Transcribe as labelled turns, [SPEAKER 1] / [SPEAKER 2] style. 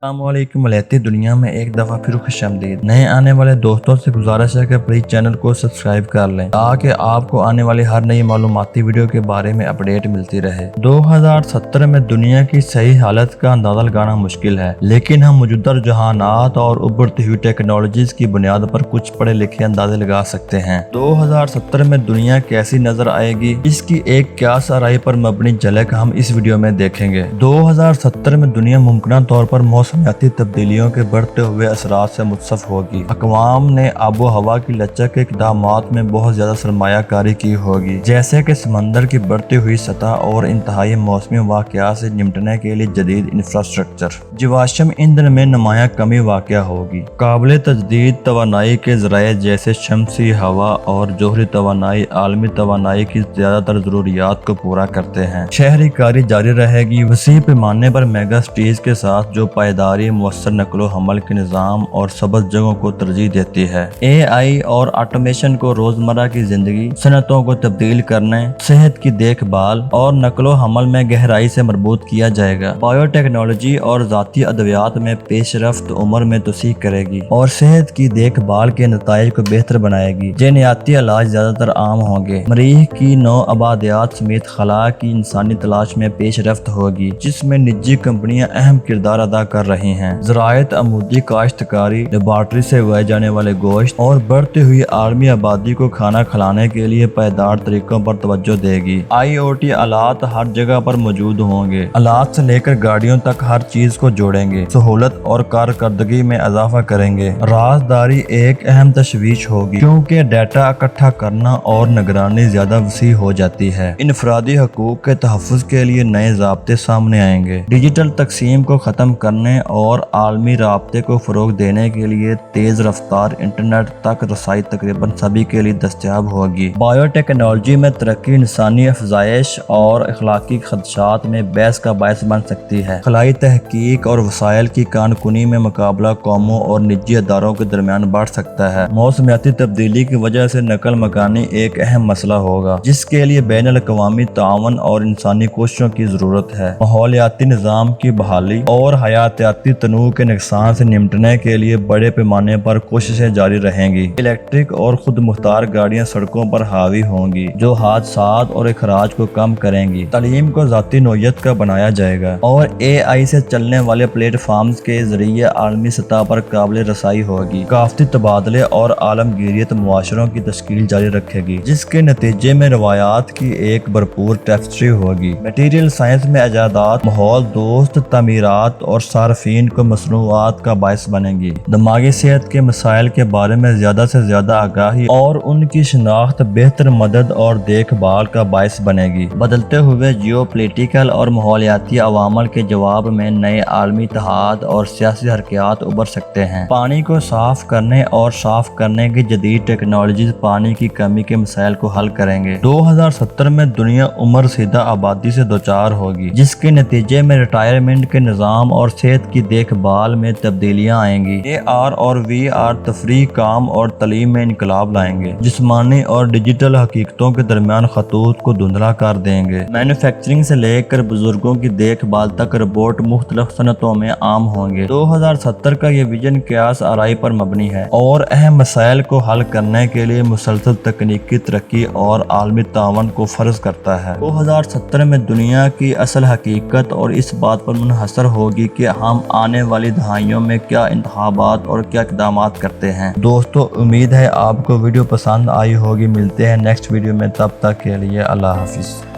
[SPEAKER 1] السلام علیکم ملیتی دنیا میں ایک دفعہ پھر خوشامدید۔ نئے آنے والے دوستوں سے گزارش ہے کہ پلیز چینل کو سبسکرائب کر لیں تاکہ آپ کو آنے والی ہر نئی معلوماتی ویڈیو کے بارے میں اپڈیٹ ملتی رہے۔ 2070 میں دنیا کی صحیح حالت کا اندازہ لگانا مشکل ہے، لیکن ہم موجودہ رجحانات اور ابھرتی ہوئی ٹیکنالوجیز کی بنیاد پر کچھ پڑھے لکھے اندازے لگا سکتے ہیں۔ 2070 میں دنیا کیسی نظر آئے گی، اس کی ایک قیاس آرائی پر مبنی جھلک ہم اس ویڈیو میں دیکھیں گے۔ 2070 میں دنیا ممکنہ طور پر موسمیاتی تبدیلیوں کے بڑھتے ہوئے اثرات سے متصف ہوگی۔ اقوام نے آب و ہوا کی لچک کے اقدامات میں بہت زیادہ سرمایہ کاری کی ہوگی، جیسے کہ سمندر کی بڑھتی ہوئی سطح اور انتہائی موسمی واقعات سے نمٹنے کے لیے جدید انفراسٹرکچر۔ جیواشم ایندھن میں نمایاں کمی واقع ہوگی۔ قابل تجدید توانائی کے ذرائع جیسے شمسی، ہوا اور جوہری توانائی عالمی توانائی کی زیادہ تر ضروریات کو پورا کرتے ہیں۔ شہری کاری جاری رہے گی، وسیع پیمانے پر میگا سٹیز کے ساتھ جو پائیداری، مؤثر نقل و حمل کے نظام اور سبز جگہوں کو ترجیح دیتی ہے۔ اے آئی اور آٹومیشن کو روزمرہ کی زندگی، صنعتوں کو تبدیل کرنے، صحت کی دیکھ بھال اور نقل و حمل میں گہرائی سے مربوط کیا جائے گا۔ بائیو ٹیکنالوجی اور ذاتی ادویات میں پیش رفت عمر میں توسیع کرے گی اور صحت کی دیکھ بھال کے نتائج کو بہتر بنائے گی۔ جینیاتی علاج زیادہ تر عام ہوں گے۔ مریخ کی نو آبادیات سمیت خلا کی انسانی تلاش میں پیش رفت ہوگی، جس میں نجی کمپنیاں اہم کردار ادا کر رہی ہیں۔ زراعت، عمودی کاشتکاری، لیبارٹری سے اگائے جانے والے گوشت اور بڑھتی ہوئی عالمی آبادی کو کھانا کھلانے کے لیے پائیدار طریقوں پر توجہ دے گی۔ آئی او ٹی آلات ہر جگہ پر موجود ہوں گے، آلات سے لے کر گاڑیوں تک ہر چیز کو جوڑیں گے، سہولت اور کارکردگی میں اضافہ کریں گے۔ رازداری ایک اہم تشویش ہوگی، کیونکہ ڈیٹا اکٹھا کرنا اور نگرانی زیادہ وسیع ہو جاتی ہے۔ انفرادی حقوق کے تحفظ کے لیے نئے ضابطے سامنے آئیں گے۔ ڈیجیٹل تقسیم کو ختم کرنے اور عالمی رابطے کو فروغ دینے کے لیے تیز رفتار انٹرنیٹ تک رسائی تقریباً سبھی کے لیے دستیاب ہوگی۔ بائیو ٹیکنالوجی میں ترقی انسانی افزائش اور اخلاقی خدشات میں بحث کا باعث بن سکتی ہے۔ خلائی تحقیق اور وسائل کی کان کنی میں مقابلہ قوموں اور نجی اداروں کے درمیان بڑھ سکتا ہے۔ موسمیاتی تبدیلی کی وجہ سے نقل مکانی ایک اہم مسئلہ ہوگا، جس کے لیے بین الاقوامی تعاون اور انسانی کوششوں کی ضرورت ہے۔ ماحولیاتی نظام کی بحالی اور حیاتیاتی تنوع کے نقصان سے نمٹنے کے لیے بڑے پیمانے پر کوششیں جاری رہیں گی۔ الیکٹرک اور خود مختار گاڑیاں سڑکوں پر حاوی ہوں گی، جو حادثات اور اخراج کو کم کریں گی۔ تعلیم کو ذاتی نوعیت کا بنایا جائے گا اور اے آئی سے چلنے والے پلیٹ فارمز کے ذریعے عالمی سطح پر قابل رسائی ہوگی۔ ثقافتی تبادلے اور عالمگیریت معاشروں کی تشکیل جاری رکھے گی، جس کے نتیجے میں روایات کی ایک بھرپور ٹیپسٹری ہوگی۔ میٹیریل سائنس میں ایجادات ماحول دوست تعمیرات اور صارفین کو مصنوعات کا باعث بنے گی۔ دماغی صحت کے مسائل کے بارے میں زیادہ سے زیادہ آگاہی اور ان کی شناخت بہتر مدد اور دیکھ بھال کا باعث بنے گی۔ بدلتے ہوئے جیو پولیٹیکل اور ماحولیاتی عوامل کے جواب میں نئے عالمی اتحاد اور سیاسی حرکات ابھر سکتے ہیں۔ پانی کو صاف کرنے اور صاف کرنے کی جدید ٹیکنالوجیز پانی کی کمی کے مسائل کو حل کریں گے۔ 2070 میں دنیا عمر رسیدہ آبادی سے دوچار ہوگی، جس کے نتیجے میں ریٹائرمنٹ کے نظام اور صحت کی دیکھ بھال میں تبدیلیاں آئیں گی۔ اے آر اور وی آر تفریح، کام اور تعلیم میں انقلاب لائیں گے، جسمانی اور ڈیجیٹل حقیقتوں کے درمیان خطوط کو دھندلا کر دیں گے۔ مینوفیکچرنگ سے لے کر بزرگوں کی دیکھ بھال تک روبوٹ مختلف صنعتوں میں عام ہوں گے۔ 2070 کا یہ ویژن قیاس آرائی پر مبنی ہے اور اہم مسائل کو حل کرنے کے لیے مسلسل تکنیکی ترقی اور عالمی تعاون کو فرض کرتا ہے۔ 2070 میں دنیا کی اصل حقیقت اور اس بات پر منحصر ہوگی کہ ہم آنے والی دہائیوں میں کیا انتخابات اور کیا اقدامات کرتے ہیں۔ دوستو، امید ہے آپ کو ویڈیو پسند آئی ہوگی۔ ملتے ہیں نیکسٹ ویڈیو میں، تب تک کے لیے اللہ حافظ۔